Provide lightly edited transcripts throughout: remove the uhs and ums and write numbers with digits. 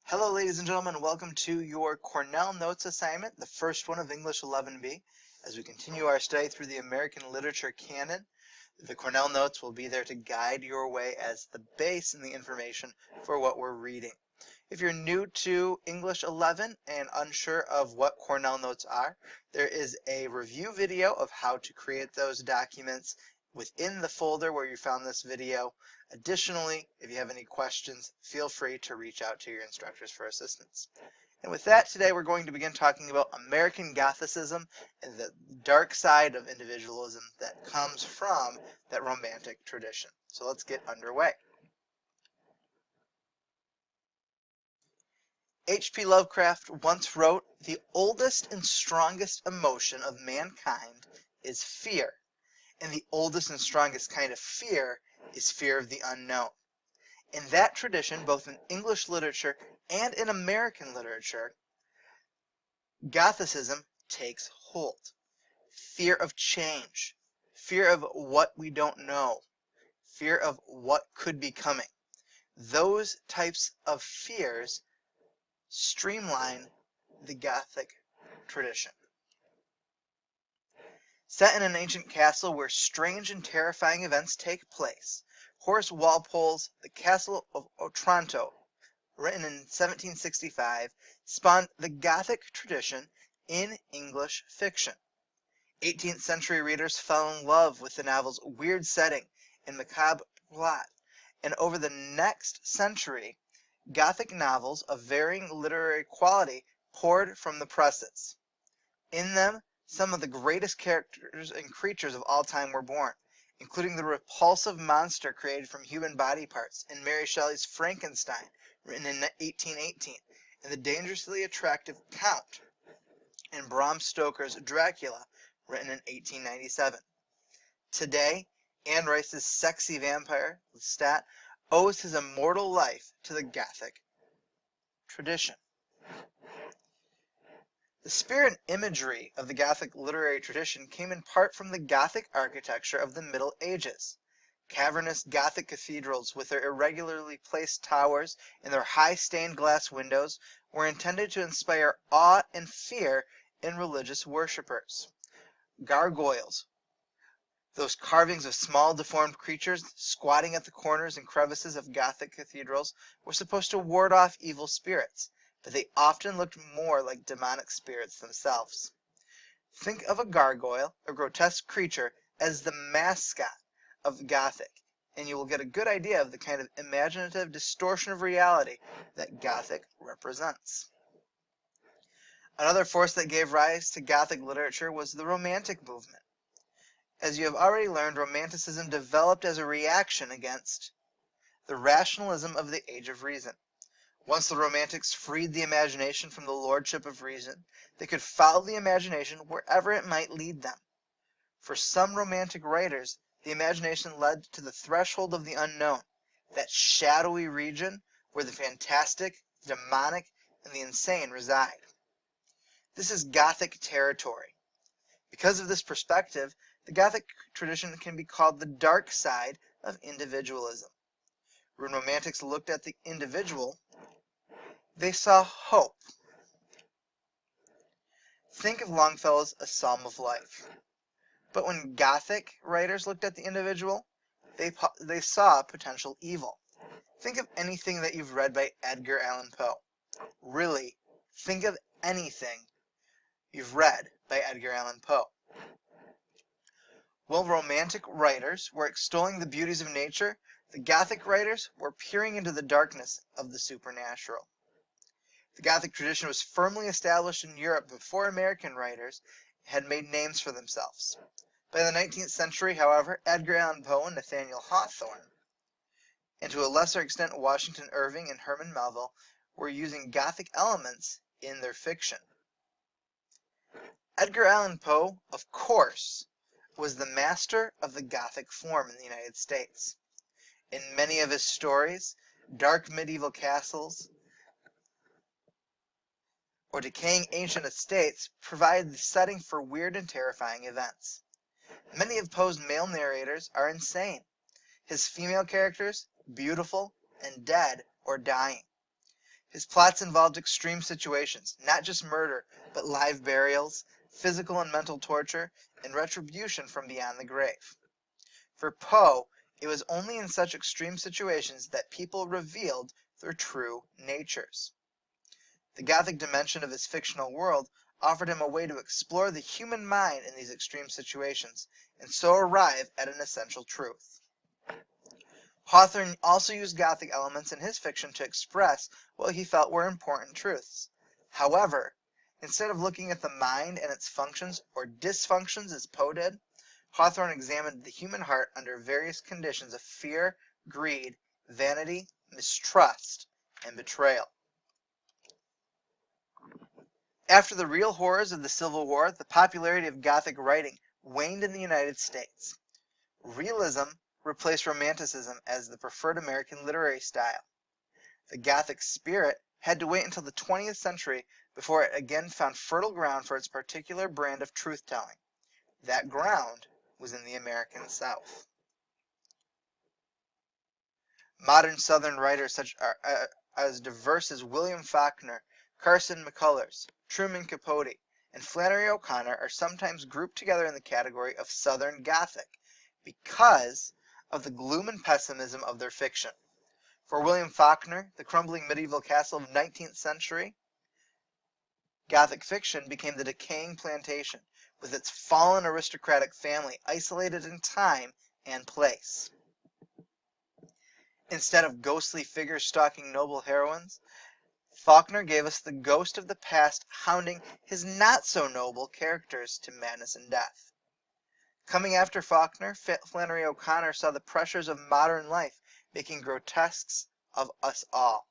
Hello, ladies and gentlemen. Welcome to your Cornell Notes assignment, the first one of English 11B. As we continue our study through the American literature canon, the Cornell Notes will be there to guide your way as the base and the information for what we're reading. If you're new to English 11 and unsure of what Cornell Notes are, there is a review video of how to create those documents within the folder where you found this video. Additionally, if you have any questions, feel free to reach out to your instructors for assistance. And with that, today we're going to begin talking about American Gothicism and the dark side of individualism that comes from that Romantic tradition. So let's get underway. H.P. Lovecraft once wrote, "The oldest and strongest emotion of mankind is fear, and the oldest and strongest kind of fear is fear of the unknown." In that tradition, both in English literature and in American literature, Gothicism takes hold. Fear of change, fear of what we don't know, fear of what could be coming. Those types of fears streamline the Gothic tradition. Set in an ancient castle where strange and terrifying events take place, Horace Walpole's The Castle of Otranto, written in 1765, spawned the Gothic tradition in English fiction. 18th century readers fell in love with the novel's weird setting and macabre plot, and over the next century, Gothic novels of varying literary quality poured from the presses. In them, some of the greatest characters and creatures of all time were born, including the repulsive monster created from human body parts in Mary Shelley's Frankenstein, written in 1818, and the dangerously attractive Count in Bram Stoker's Dracula, written in 1897. Today, Anne Rice's sexy vampire, Lestat, owes his immortal life to the Gothic tradition. The spirit and imagery of the Gothic literary tradition came in part from the Gothic architecture of the Middle Ages. Cavernous Gothic cathedrals with their irregularly placed towers and their high stained glass windows were intended to inspire awe and fear in religious worshippers. Gargoyles, those carvings of small deformed creatures squatting at the corners and crevices of Gothic cathedrals, were supposed to ward off evil spirits, but they often looked more like demonic spirits themselves. Think of a gargoyle, a grotesque creature, as the mascot of Gothic, and you will get a good idea of the kind of imaginative distortion of reality that Gothic represents. Another force that gave rise to Gothic literature was the Romantic movement. As you have already learned, Romanticism developed as a reaction against the rationalism of the Age of Reason. Once the Romantics freed the imagination from the lordship of reason, they could follow the imagination wherever it might lead them. For some Romantic writers, the imagination led to the threshold of the unknown, that shadowy region where the fantastic, the demonic, and the insane reside. This is Gothic territory. Because of this perspective, the Gothic tradition can be called the dark side of individualism. When Romantics looked at the individual, they saw hope. Think of Longfellow's A Psalm of Life. But when Gothic writers looked at the individual, they saw potential evil. Think of anything that you've read by Edgar Allen Poe. Really, think of anything you've read by Edgar Allen Poe. While Romantic writers were extolling the beauties of nature, the Gothic writers were peering into the darkness of the supernatural. The Gothic tradition was firmly established in Europe before American writers had made names for themselves. By the 19th century, however, Edgar Allan Poe and Nathaniel Hawthorne, and to a lesser extent Washington Irving and Herman Melville, were using Gothic elements in their fiction. Edgar Allan Poe, of course, was the master of the Gothic form in the United States. In many of his stories, dark medieval castles or decaying ancient estates provide the setting for weird and terrifying events. Many of Poe's male narrators are insane. His female characters, beautiful and dead or dying. His plots involved extreme situations, not just murder, but live burials, physical and mental torture, and retribution from beyond the grave. For Poe, it was only in such extreme situations that people revealed their true natures. The Gothic dimension of his fictional world offered him a way to explore the human mind in these extreme situations, and so arrive at an essential truth. Hawthorne also used Gothic elements in his fiction to express what he felt were important truths. However, instead of looking at the mind and its functions or dysfunctions as Poe did, Hawthorne examined the human heart under various conditions of fear, greed, vanity, mistrust, and betrayal. After the real horrors of the Civil War, the popularity of Gothic writing waned in the United States. Realism replaced Romanticism as the preferred American literary style. The Gothic spirit had to wait until the 20th century before it again found fertile ground for its particular brand of truth-telling. That ground was in the American South. Modern Southern writers such as diverse as William Faulkner, Carson McCullers, Truman Capote, and Flannery O'Connor are sometimes grouped together in the category of Southern Gothic because of the gloom and pessimism of their fiction. For William Faulkner, the crumbling medieval castle of 19th century Gothic fiction became the decaying plantation, with its fallen aristocratic family isolated in time and place. Instead of ghostly figures stalking noble heroines, Faulkner gave us the ghost of the past hounding his not-so-noble characters to madness and death. Coming after Faulkner, Flannery O'Connor saw the pressures of modern life making grotesques of us all.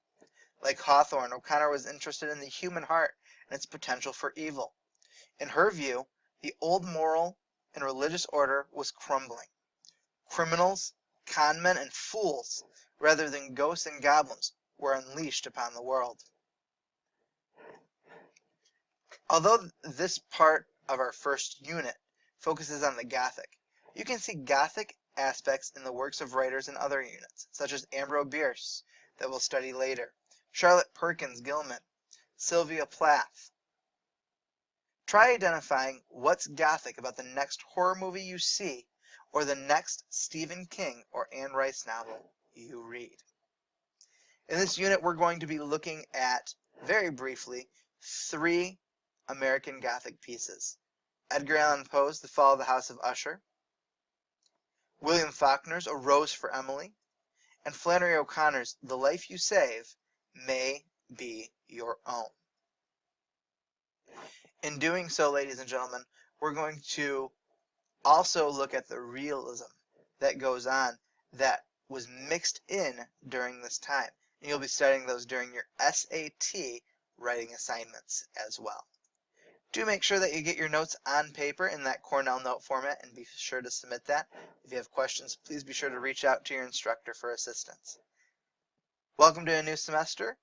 Like Hawthorne, O'Connor was interested in the human heart and its potential for evil. In her view, the old moral and religious order was crumbling. Criminals, conmen, and fools, rather than ghosts and goblins, were unleashed upon the world. Although this part of our first unit focuses on the Gothic, you can see Gothic aspects in the works of writers in other units, such as Ambrose Bierce, that we'll study later, Charlotte Perkins Gilman, Sylvia Plath. Try identifying what's Gothic about the next horror movie you see, or the next Stephen King or Anne Rice novel you read. In this unit, we're going to be looking at, very briefly, 3 American Gothic pieces: Edgar Allan Poe's The Fall of the House of Usher, William Faulkner's A Rose for Emily, and Flannery O'Connor's The Life You Save May Be Your Own. In doing so, ladies and gentlemen, we're going to also look at the realism that goes on that was mixed in during this time. And you'll be studying those during your SAT writing assignments as well. Do make sure that you get your notes on paper in that Cornell note format and be sure to submit that. If you have questions, please be sure to reach out to your instructor for assistance. Welcome to a new semester.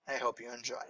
I hope you enjoy.